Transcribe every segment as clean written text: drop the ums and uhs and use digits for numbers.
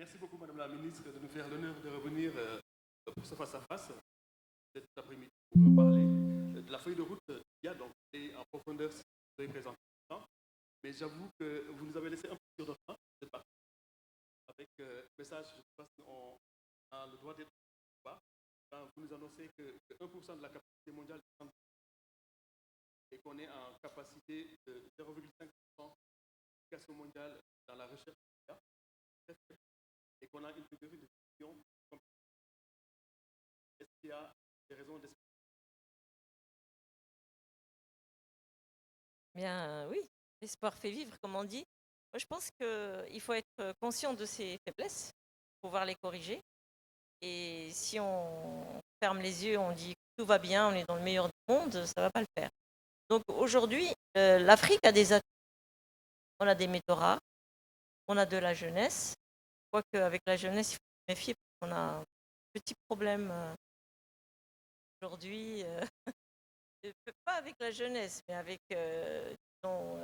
Merci beaucoup, Madame la Ministre, de nous faire l'honneur de revenir pour ce face-à-face cet après-midi pour parler de la feuille de route qu'il y a, donc, et en profondeur, si vous avez présenté. Mais j'avoue que vous nous avez laissé un peu sur notre train, cette partie, avec le message, je pense qu'on a le droit d'être pas. Quand vous nous annoncez que 1% de la capacité mondiale et qu'on est en capacité de 0,5% d'application mondiale dans la recherche et qu'on a une pénurie de vision, est-ce qu'il y a des raisons d'espérer? Bien, oui, l'espoir fait vivre, comme on dit. Moi, je pense qu'il faut être conscient de ses faiblesses, pouvoir les corriger. Et si on ferme les yeux, on dit que tout va bien, on est dans le meilleur du monde, ça ne va pas le faire. Donc aujourd'hui, l'Afrique a des atouts. On a des métaux rares, on a de la jeunesse. Quoique avec la jeunesse, il faut se méfier parce qu'on a un petit problème aujourd'hui. Pas avec la jeunesse, mais avec disons,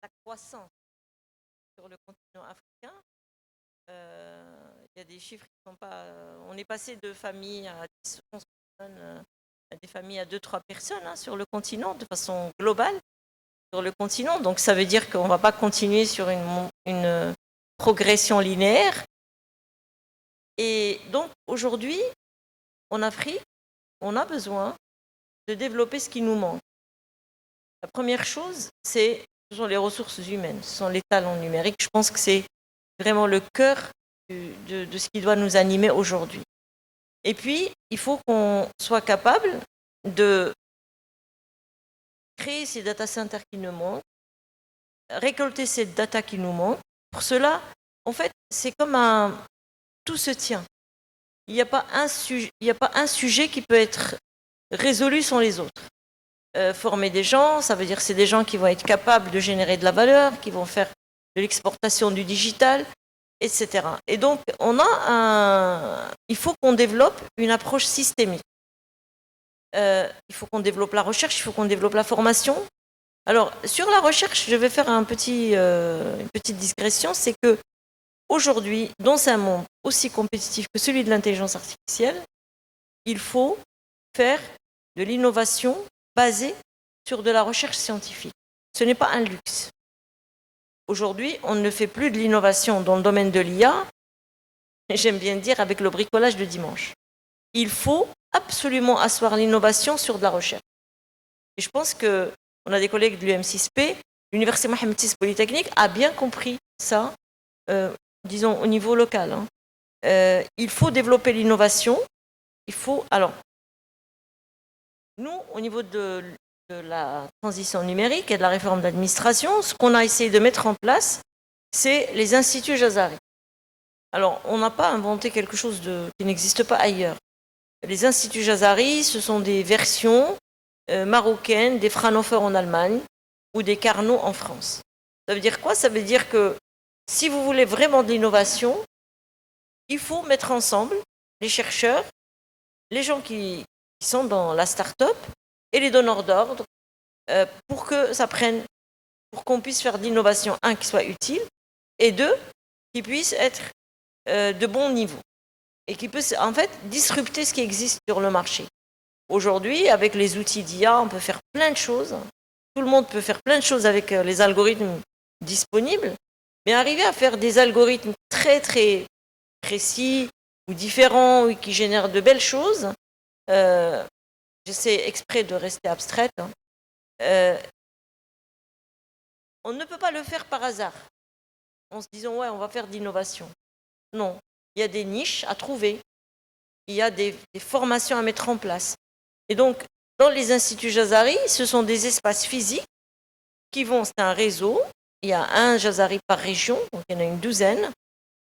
la croissance sur le continent africain. Il y a des chiffres qui ne sont pas. On est passé de familles à 10, 11 personnes, à des familles à 2, 3 personnes sur le continent, de façon globale, sur le continent. Donc ça veut dire qu'on ne va pas continuer sur une progression linéaire. Et donc aujourd'hui, en Afrique, on a besoin de développer ce qui nous manque. La première chose, ce sont les ressources humaines, ce sont les talents numériques. Je pense que c'est vraiment le cœur de ce qui doit nous animer aujourd'hui. Et puis, il faut qu'on soit capable de créer ces data centers qui nous manquent, récolter ces data qui nous manquent. Pour cela, en fait, c'est comme tout se tient. Il n'y a pas un sujet qui peut être résolu sans les autres. Former des gens, ça veut dire que c'est des gens qui vont être capables de générer de la valeur, qui vont faire de l'exportation du digital, etc. Et donc, il faut qu'on développe une approche systémique. Il faut qu'on développe la recherche, il faut qu'on développe la formation. Alors, sur la recherche, je vais faire une petite digression, c'est que aujourd'hui, dans un monde aussi compétitif que celui de l'intelligence artificielle, il faut faire de l'innovation basée sur de la recherche scientifique. Ce n'est pas un luxe. Aujourd'hui, on ne fait plus de l'innovation dans le domaine de l'IA, j'aime bien dire avec le bricolage de dimanche. Il faut absolument asseoir l'innovation sur de la recherche. Et je pense qu'on a des collègues de l'UM6P, l'Université Mohamed VI Polytechnique a bien compris ça, disons au niveau local. Il faut développer l'innovation. Alors, nous, au niveau de la transition numérique et de la réforme d'administration, ce qu'on a essayé de mettre en place, c'est les instituts Jazari. Alors, on n'a pas inventé quelque chose qui n'existe pas ailleurs. Les instituts Jazari, ce sont des versions marocaines des Fraunhofer en Allemagne ou des Carnot en France. Ça veut dire quoi? Ça veut dire que si vous voulez vraiment de l'innovation, il faut mettre ensemble les chercheurs, les gens qui sont dans la start-up et les donneurs d'ordre pour que ça prenne, pour qu'on puisse faire de l'innovation, un, qui soit utile, et deux, qui puisse être de bon niveau et qui peut en fait disrupter ce qui existe sur le marché. Aujourd'hui, avec les outils d'IA, on peut faire plein de choses. Tout le monde peut faire plein de choses avec les algorithmes disponibles, mais arriver à faire des algorithmes très très précis ou différents ou qui génèrent de belles choses, j'essaie exprès de rester abstraite, on ne peut pas le faire par hasard en se disant ouais, on va faire de l'innovation. Non, il y a des niches à trouver, il y a des formations à mettre en place. Et donc, dans les instituts Jazari, ce sont des espaces physiques c'est un réseau. Il y a un Jazari par région, donc il y en a une douzaine.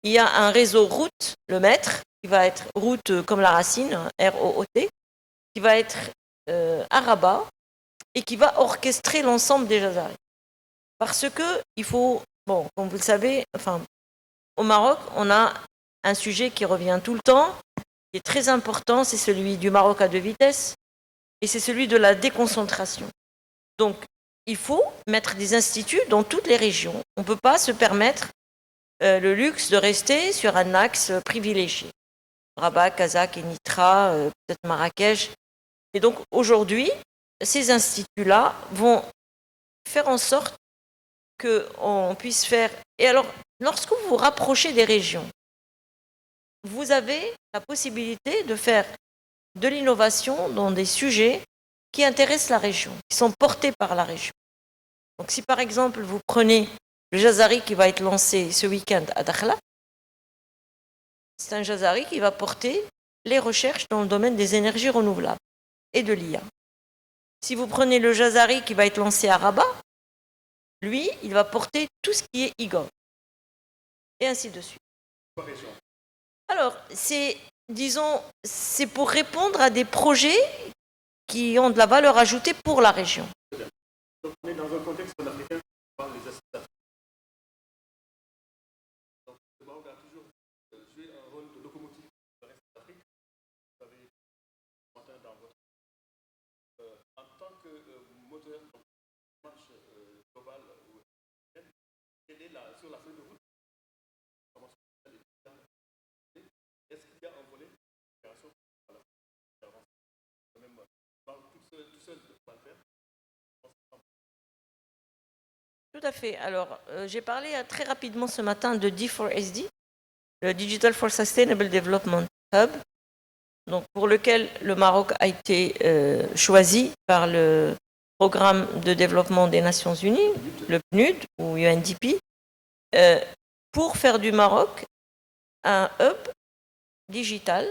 Il y a un réseau route, le maître, qui va être route comme la racine, R-O-O-T, qui va être à Rabat et qui va orchestrer l'ensemble des Jazari. Parce que il faut, bon, comme vous le savez, au Maroc, on a un sujet qui revient tout le temps, qui est très important, c'est celui du Maroc à 2 vitesses, et c'est celui de la déconcentration. Donc, il faut mettre des instituts dans toutes les régions. On ne peut pas se permettre le luxe de rester sur un axe privilégié. Rabat, Kazakh et Nitra, peut-être Marrakech. Et donc aujourd'hui, ces instituts-là vont faire en sorte qu'on puisse faire... Et alors, lorsque vous vous rapprochez des régions, vous avez la possibilité de faire de l'innovation dans des sujets qui intéressent la région, qui sont portés par la région. Donc si par exemple vous prenez le Jazari qui va être lancé ce week-end à Dakhla, c'est un Jazari qui va porter les recherches dans le domaine des énergies renouvelables et de l'IA. Si vous prenez le Jazari qui va être lancé à Rabat, lui, il va porter tout ce qui est IGOV. Et ainsi de suite. Alors, disons, c'est pour répondre à des projets qui ont de la valeur ajoutée pour la région. Donc, on est dans un contexte panafricain par les assistants. Donc, le Maroc a toujours joué un rôle de locomotive dans le reste de l'Afrique. Vous avez dans votre en tant que moteur de marche globale ou quelle est sur la feuille de route? Est-ce qu'il y a un volet de coopération? Même tout seul de pas le faire. Tout à fait. Alors, j'ai parlé très rapidement ce matin de D4SD, le Digital for Sustainable Development Hub, donc pour lequel le Maroc a été choisi par le Programme de développement des Nations Unies, le PNUD ou UNDP, pour faire du Maroc un hub digital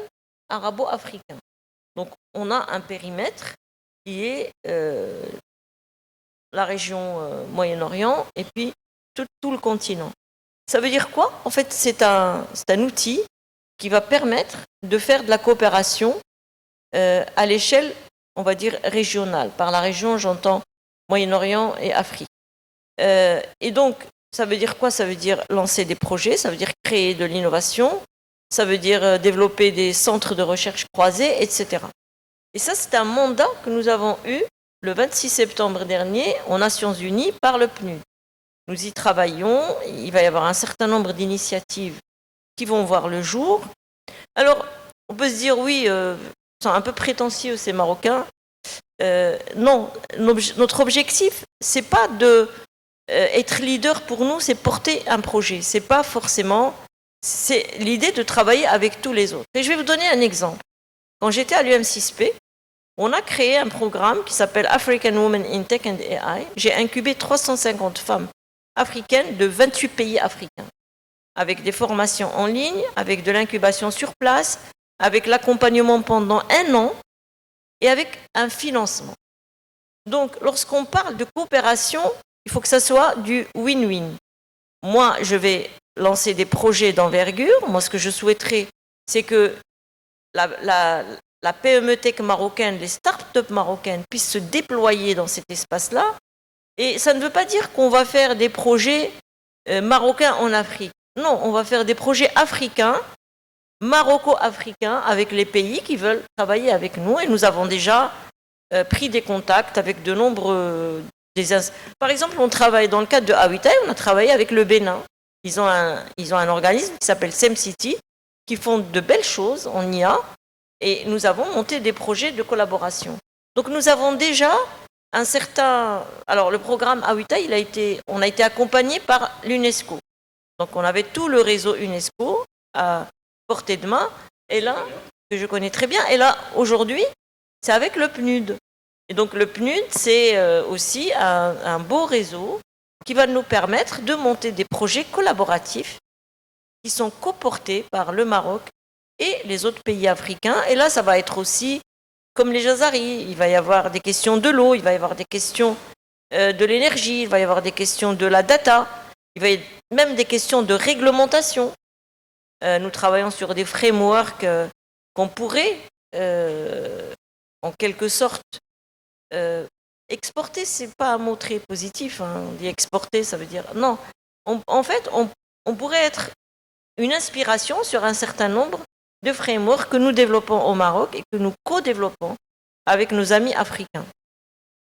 arabo-africain. Donc, on a un périmètre qui est la région Moyen-Orient et puis tout le continent. Ça veut dire quoi? En fait, c'est un outil qui va permettre de faire de la coopération à l'échelle, on va dire, régionale. Par la région, j'entends Moyen-Orient et Afrique. Et donc, ça veut dire quoi? Ça veut dire lancer des projets, ça veut dire créer de l'innovation, ça veut dire développer des centres de recherche croisés, etc. Et ça, c'est un mandat que nous avons eu le 26 septembre dernier aux Nations Unies par le PNUD. Nous y travaillons, il va y avoir un certain nombre d'initiatives qui vont voir le jour. Alors, on peut se dire, oui, sont un peu prétentieux ces Marocains. Non, notre objectif, c'est pas de être leader pour nous, c'est porter un projet. C'est pas forcément... C'est l'idée de travailler avec tous les autres. Et je vais vous donner un exemple. Quand j'étais à l'UM6P, on a créé un programme qui s'appelle African Women in Tech and AI. J'ai incubé 350 femmes africaines de 28 pays africains, avec des formations en ligne, avec de l'incubation sur place, avec l'accompagnement pendant 1 an et avec un financement. Donc, lorsqu'on parle de coopération, il faut que ça soit du win-win. Moi, je vais lancer des projets d'envergure. Moi, ce que je souhaiterais, c'est que la PME Tech marocaine, les start-up marocaines puissent se déployer dans cet espace-là. Et ça ne veut pas dire qu'on va faire des projets marocains en Afrique. Non, on va faire des projets africains, maroco-africains, avec les pays qui veulent travailler avec nous. Et nous avons déjà pris des contacts avec de nombreux... Par exemple, on travaille dans le cadre de Habitat, on a travaillé avec le Bénin. Ils ont un organisme qui s'appelle SEMCity, qui font de belles choses en IA, et nous avons monté des projets de collaboration. Donc nous avons déjà un certain... Alors le programme Habitat, on a été accompagné par l'UNESCO. Donc on avait tout le réseau UNESCO à portée de main, et là, que je connais très bien, et là, aujourd'hui, c'est avec le PNUD. Et donc le PNUD, c'est aussi un beau réseau qui va nous permettre de monter des projets collaboratifs qui sont coportés par le Maroc et les autres pays africains. Et là, ça va être aussi comme les Jazari. Il va y avoir des questions de l'eau, il va y avoir des questions de l'énergie, il va y avoir des questions de la data, il va y avoir même des questions de réglementation. Nous travaillons sur des frameworks qu'on pourrait, en quelque sorte, exporter. C'est pas un mot très positif. On dit exporter, ça veut dire... Non, en fait, on pourrait être une inspiration sur un certain nombre de frameworks que nous développons au Maroc et que nous co-développons avec nos amis africains.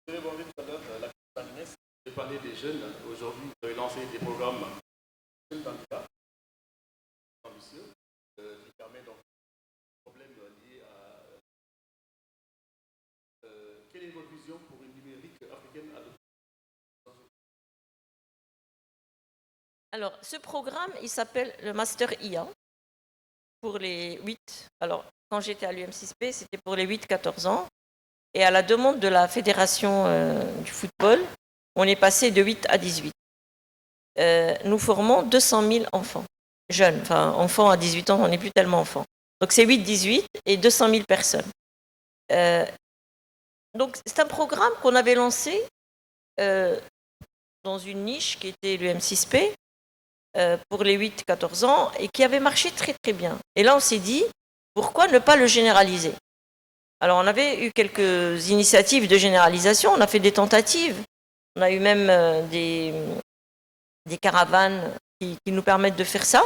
Vous avez abordé tout à l'heure la question de parler des jeunes. Aujourd'hui, vous avez lancé des programmes jeunes candidats. vision pour une numérique africaine adoptée? Alors, ce programme, il s'appelle le Master IA pour les 8. Alors, quand j'étais à l'UM6P, c'était pour les 8-14 ans. Et à la demande de la Fédération du football, on est passé de 8 à 18. Nous formons 200 000 enfants, jeunes. Enfin, enfants à 18 ans, on n'est plus tellement enfants. Donc, c'est 8-18 et 200 000 personnes. Donc, c'est un programme qu'on avait lancé dans une niche qui était l'UM6P, pour les 8-14 ans et qui avait marché très très bien. Et là, on s'est dit, pourquoi ne pas le généraliser? Alors, on avait eu quelques initiatives de généralisation, on a fait des tentatives, on a eu même des caravanes qui nous permettent de faire ça.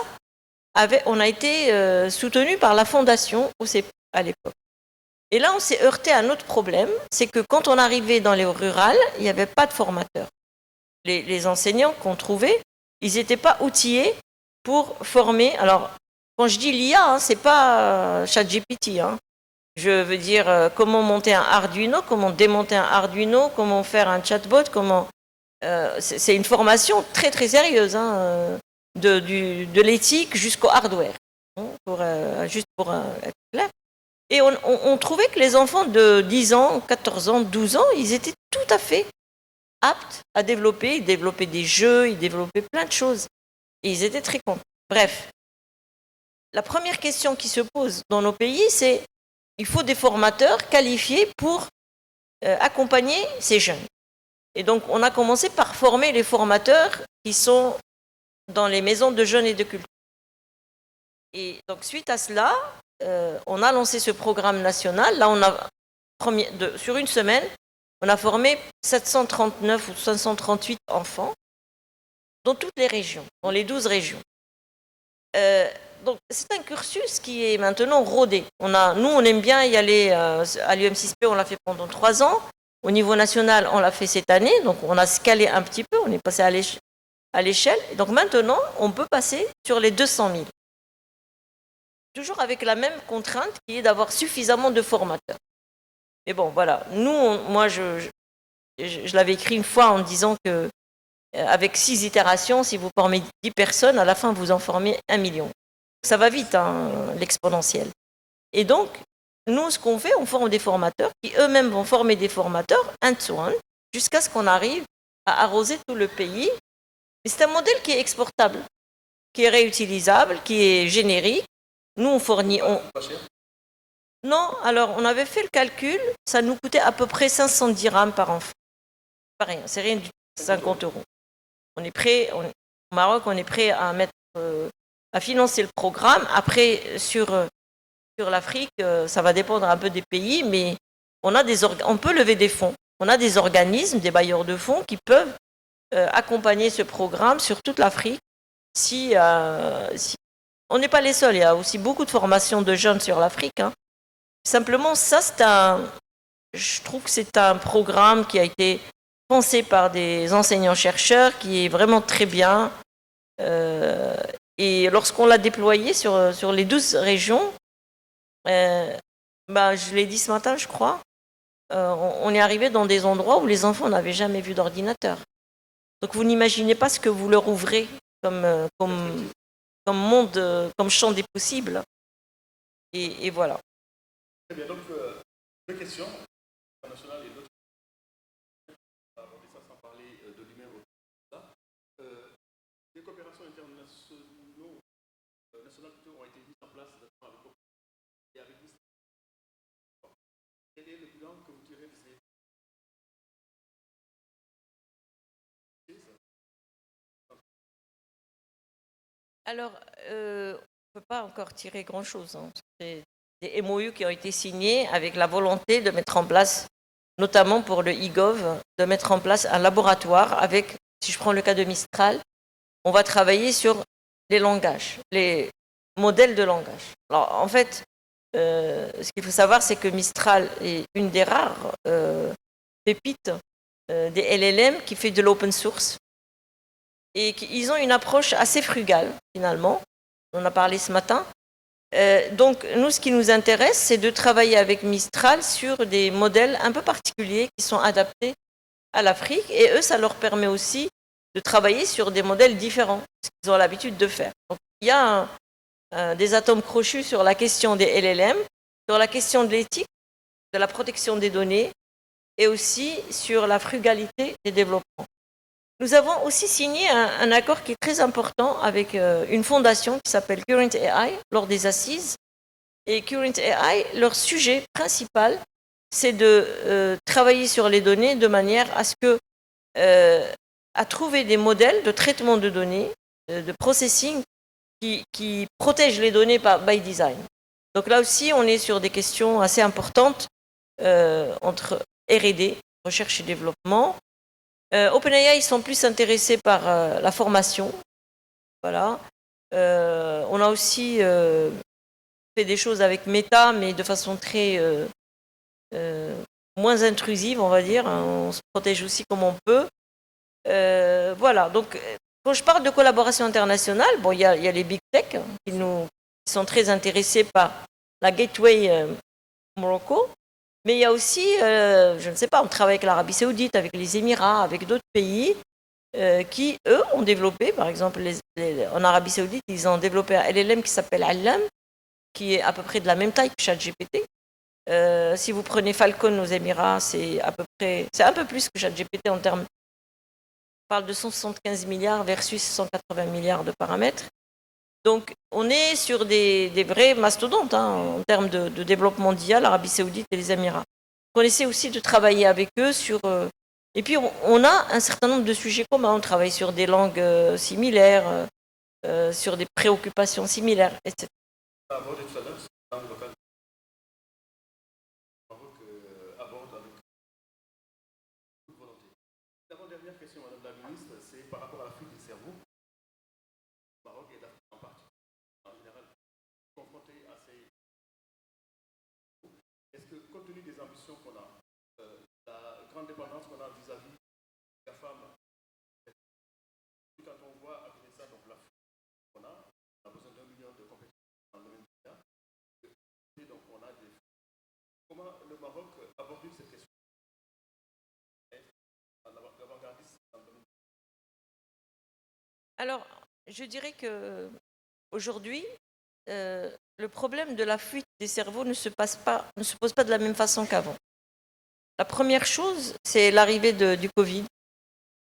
On a été soutenu par la fondation OCP à l'époque. Et là, on s'est heurté à un autre problème, c'est que quand on arrivait dans les rurales, il n'y avait pas de formateurs. Les enseignants qu'on trouvait, ils n'étaient pas outillés pour former. Alors, quand je dis l'IA, c'est pas ChatGPT. Je veux dire comment monter un Arduino, comment démonter un Arduino, comment faire un chatbot, c'est une formation très très sérieuse, de l'éthique jusqu'au hardware, juste pour être clair. Et on trouvait que les enfants de 10 ans, 14 ans, 12 ans, ils étaient tout à fait aptes à développer. Ils développaient des jeux, ils développaient plein de choses. Et ils étaient très contents. Bref, la première question qui se pose dans nos pays, c'est il faut des formateurs qualifiés pour accompagner ces jeunes. Et donc, on a commencé par former les formateurs qui sont dans les maisons de jeunes et de culture. Et donc, suite à cela, on a lancé ce programme national. Là, sur une semaine, on a formé 739 ou 538 enfants dans toutes les régions, dans les 12 régions. Donc, c'est un cursus qui est maintenant rodé. Nous, on aime bien y aller à l'UM6P, on l'a fait pendant 3 ans. Au niveau national, on l'a fait cette année. Donc, on a scalé un petit peu, on est passé à l'échelle. Et donc, maintenant, on peut passer sur les 200 000. Toujours avec la même contrainte qui est d'avoir suffisamment de formateurs. Mais bon, voilà. Moi, je l'avais écrit une fois en disant que avec 6 itérations, si vous formez 10 personnes, à la fin, vous en formez 1 million. Ça va vite, l'exponentiel. Et donc, nous, ce qu'on fait, on forme des formateurs qui eux-mêmes vont former des formateurs un-to-un jusqu'à ce qu'on arrive à arroser tout le pays. Et c'est un modèle qui est exportable, qui est réutilisable, qui est générique. Nous, on fournit... Non, alors, on avait fait le calcul, ça nous coûtait à peu près 500 dirhams par enfant. Pas rien, c'est rien du tout, 50 euros. On est prêt, au Maroc, on est prêt à financer le programme. Après, sur l'Afrique, ça va dépendre un peu des pays, mais on peut lever des fonds. On a des organismes, des bailleurs de fonds qui peuvent accompagner ce programme sur toute l'Afrique. Si on n'est pas les seuls, il y a aussi beaucoup de formations de jeunes sur l'Afrique. Simplement, ça, je trouve que c'est un programme qui a été pensé par des enseignants-chercheurs, qui est vraiment très bien. Et lorsqu'on l'a déployé sur les 12 régions, je l'ai dit ce matin, je crois, on est arrivé dans des endroits où les enfants n'avaient jamais vu d'ordinateur. Donc vous n'imaginez pas ce que vous leur ouvrez comme monde, comme champ des possibles. Et voilà. Très bien, donc deux questions, internationales et d'autres. Ça sans parler de l'humain. Les coopérations internationales ont été mises en place et avec quel est le bilan que vous tirez de ces... Alors, on ne peut pas encore tirer grand-chose. C'est des MOU qui ont été signés avec la volonté de mettre en place, notamment pour le e-gov, de mettre en place un laboratoire avec, si je prends le cas de Mistral, on va travailler sur les langages, les modèles de langage. Alors, en fait, ce qu'il faut savoir, c'est que Mistral est une des rares pépites des LLM qui fait de l'open source. Et ils ont une approche assez frugale, finalement. On en a parlé ce matin. Donc, nous, ce qui nous intéresse, c'est de travailler avec Mistral sur des modèles un peu particuliers qui sont adaptés à l'Afrique. Et eux, ça leur permet aussi de travailler sur des modèles différents, ce qu'ils ont l'habitude de faire. Donc, il y a des atomes crochus sur la question des LLM, sur la question de l'éthique, de la protection des données et aussi sur la frugalité des développements. Nous avons aussi signé un accord qui est très important avec une fondation qui s'appelle Current AI lors des assises. Et Current AI, leur sujet principal, c'est de travailler sur les données de manière à ce que à trouver des modèles de traitement de données, de processing qui protègent les données by design. Donc là aussi, on est sur des questions assez importantes entre R&D, recherche et développement. OpenAI, ils sont plus intéressés par la formation. Voilà. On a aussi fait des choses avec Meta, mais de façon très moins intrusive, on va dire. On se protège aussi comme on peut. Voilà. Donc, quand je parle de collaboration internationale, bon, il y a les big tech qui sont très intéressés par la Gateway Morocco. Mais il y a aussi, je ne sais pas, on travaille avec l'Arabie Saoudite, avec les Émirats, avec d'autres pays qui, eux, ont développé, par exemple, en Arabie Saoudite, ils ont développé un LLM qui s'appelle Allam, qui est à peu près de la même taille que ChatGPT. Si vous prenez Falcon aux Émirats, c'est un peu plus que ChatGPT en termes. On parle de 175 milliards versus 180 milliards de paramètres. Donc, on est sur des vrais mastodontes en termes de développement d'IA, l'Arabie Saoudite et les Émirats. On essaie aussi de travailler avec eux sur... et puis, on a un certain nombre de sujets communs. On travaille sur des langues similaires, sur des préoccupations similaires, etc. L'avant-dernière question, Madame la Ministre, c'est par rapport à la fuite des cerveaux. Le Maroc et l'Afrique en partie, en général, confrontés à ces... Est-ce que, compte tenu des ambitions qu'on a, la grande dépendance qu'on a vis-à-vis de la femme, quand on voit avec ça, donc la fuite qu'on a besoin d'1 million de compétences dans le domaine de l'IA, et donc on a des... Comment le Maroc aborde cette question? Alors, je dirais que aujourd'hui, le problème de la fuite des cerveaux ne se pose pas de la même façon qu'avant. La première chose, c'est l'arrivée du Covid,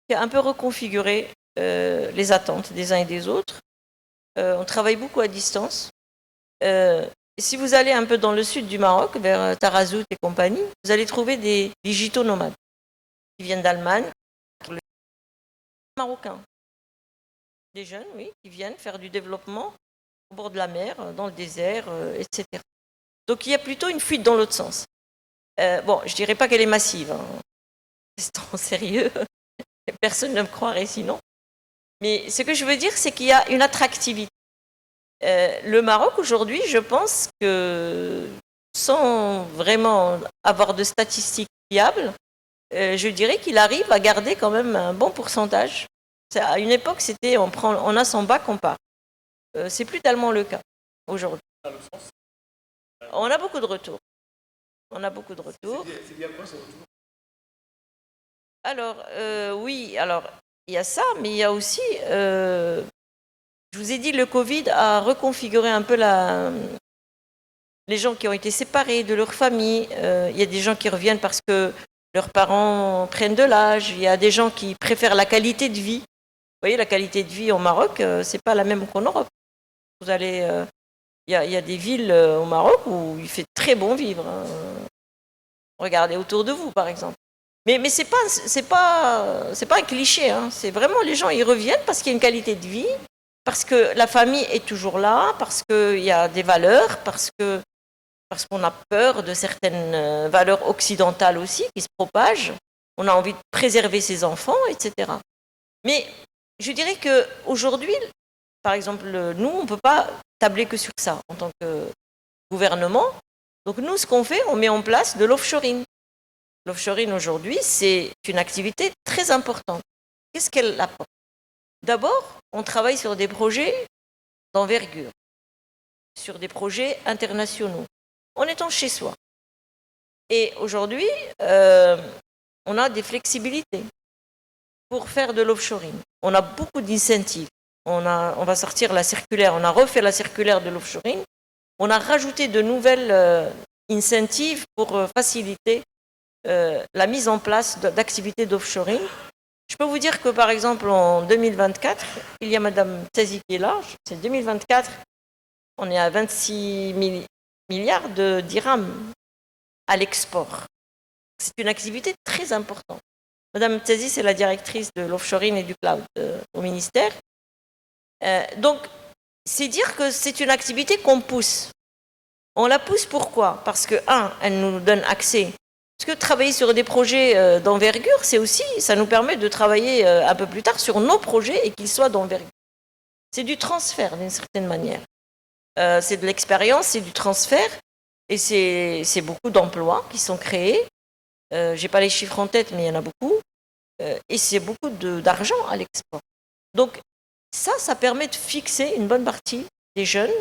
qui a un peu reconfiguré les attentes des uns et des autres. On travaille beaucoup à distance. Si vous allez un peu dans le sud du Maroc, vers Tarazout et compagnie, vous allez trouver des digitaux nomades qui viennent d'Allemagne, marocains. Des jeunes, oui, qui viennent faire du développement au bord de la mer, dans le désert, etc. Donc il y a plutôt une fuite dans l'autre sens. Bon, je ne dirais pas qu'elle est massive. Restons sérieux. Personne ne me croirait sinon. Mais ce que je veux dire, c'est qu'il y a une attractivité. Le Maroc, aujourd'hui, je pense que, sans vraiment avoir de statistiques fiables, je dirais qu'il arrive à garder quand même un bon pourcentage. À une époque, c'était on a son bac, on part. C'est plus tellement le cas aujourd'hui. On a beaucoup de retours. C'est bien quoi ce retour? Alors, oui, alors, il y a ça, mais il y a aussi, je vous ai dit, le Covid a reconfiguré un peu les gens qui ont été séparés de leur famille. Il y a des gens qui reviennent parce que leurs parents prennent de l'âge. Il y a des gens qui préfèrent la qualité de vie. Vous voyez, la qualité de vie au Maroc, c'est pas la même qu'en Europe. Vous allez, il y a des villes au Maroc où il fait très bon vivre. Regardez autour de vous, par exemple. Mais c'est pas un cliché. C'est vraiment les gens, ils reviennent parce qu'il y a une qualité de vie, parce que la famille est toujours là, parce qu'il y a des valeurs, parce qu'on a peur de certaines valeurs occidentales aussi qui se propagent. On a envie de préserver ses enfants, etc. Mais je dirais qu'aujourd'hui, par exemple, nous, on ne peut pas tabler que sur ça en tant que gouvernement. Donc nous, ce qu'on fait, on met en place de l'offshoring. L'offshoring aujourd'hui, c'est une activité très importante. Qu'est-ce qu'elle apporte? D'abord, on travaille sur des projets d'envergure, sur des projets internationaux, en étant chez soi. Et aujourd'hui, on a des flexibilités pour faire de l'offshoring. On a beaucoup d'incentives. On va sortir la circulaire, on a refait la circulaire de l'offshoring. On a rajouté de nouvelles incentives pour faciliter la mise en place d'activités d'offshoring. Je peux vous dire que, par exemple, en 2024, il y a Madame Tzazi qui est là, c'est 2024, on est à 26 milliards de dirhams à l'export. C'est une activité très importante. Madame Tzazi, c'est la directrice de l'offshoring et du cloud au ministère. Donc, c'est dire que c'est une activité qu'on pousse. On la pousse pourquoi? Parce que, elle nous donne accès. Parce que travailler sur des projets d'envergure, ça nous permet de travailler un peu plus tard sur nos projets et qu'ils soient d'envergure. C'est du transfert d'une certaine manière. C'est de l'expérience, c'est du transfert et c'est beaucoup d'emplois qui sont créés. Je n'ai pas les chiffres en tête, mais il y en a beaucoup. Et c'est beaucoup d'argent à l'export. Donc ça permet de fixer une bonne partie des jeunes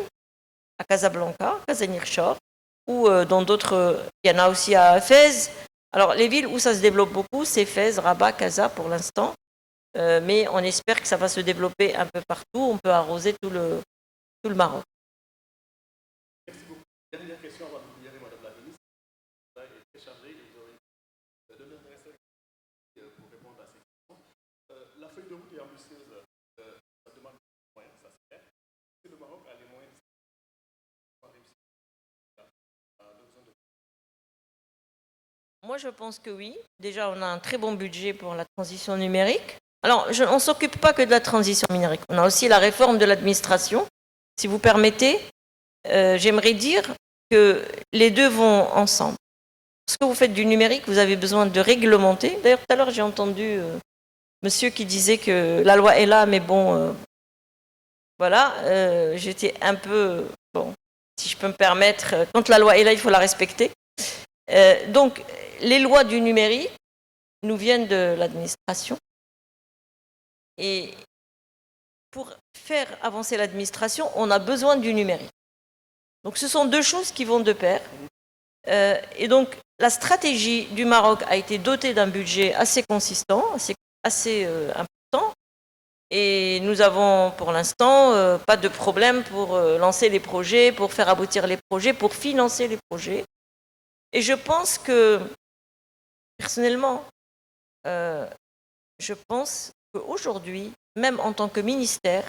à Casablanca, Casanichor, ou dans d'autres, il y en a aussi à Fès. Alors les villes où ça se développe beaucoup, c'est Fès, Rabat, Casa pour l'instant. Mais on espère que ça va se développer un peu partout. On peut arroser tout le Maroc. Merci beaucoup. Dernière question avant de vous libérer, Madame la Ministre. Vous êtes très chargée et vous aurez de l'intéresser pour répondre à ces questions. La feuille de route est ambitieuse. Ça demande des moyens, ça c'est clair. Est-ce que le Maroc a les moyens de réussir à l'horizon de... Moi, je pense que oui. Déjà, on a un très bon budget pour la transition numérique. Alors, on ne s'occupe pas que de la transition numérique. On a aussi la réforme de l'administration. Si vous permettez, j'aimerais dire que les deux vont ensemble. Parce que vous faites du numérique, vous avez besoin de réglementer. D'ailleurs, tout à l'heure, j'ai entendu monsieur qui disait que la loi est là, mais bon, voilà, j'étais un peu, bon, si je peux me permettre, quand la loi est là, il faut la respecter. Donc, les lois du numérique nous viennent de l'administration. Et pour faire avancer l'administration, on a besoin du numérique. Donc ce sont deux choses qui vont de pair. Et donc la stratégie du Maroc a été dotée d'un budget assez consistant, assez important. Et nous avons pour l'instant pas de problème pour lancer les projets, pour faire aboutir les projets, pour financer les projets. Et je pense que, personnellement, je pense qu'aujourd'hui, même en tant que ministère,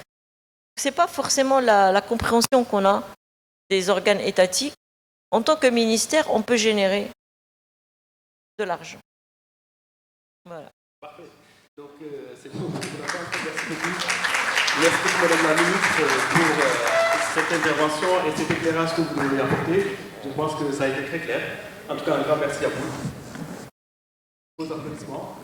ce n'est pas forcément la compréhension qu'on a des organes étatiques. En tant que ministère, on peut générer de l'argent. Voilà. Parfait. Donc, c'est bon. Merci beaucoup. Merci beaucoup, Madame la Ministre, pour cette intervention et cet éclairage que vous nous avez apporté. Je pense que ça a été très clair. En tout cas, un grand merci à vous. Vos applaudissements.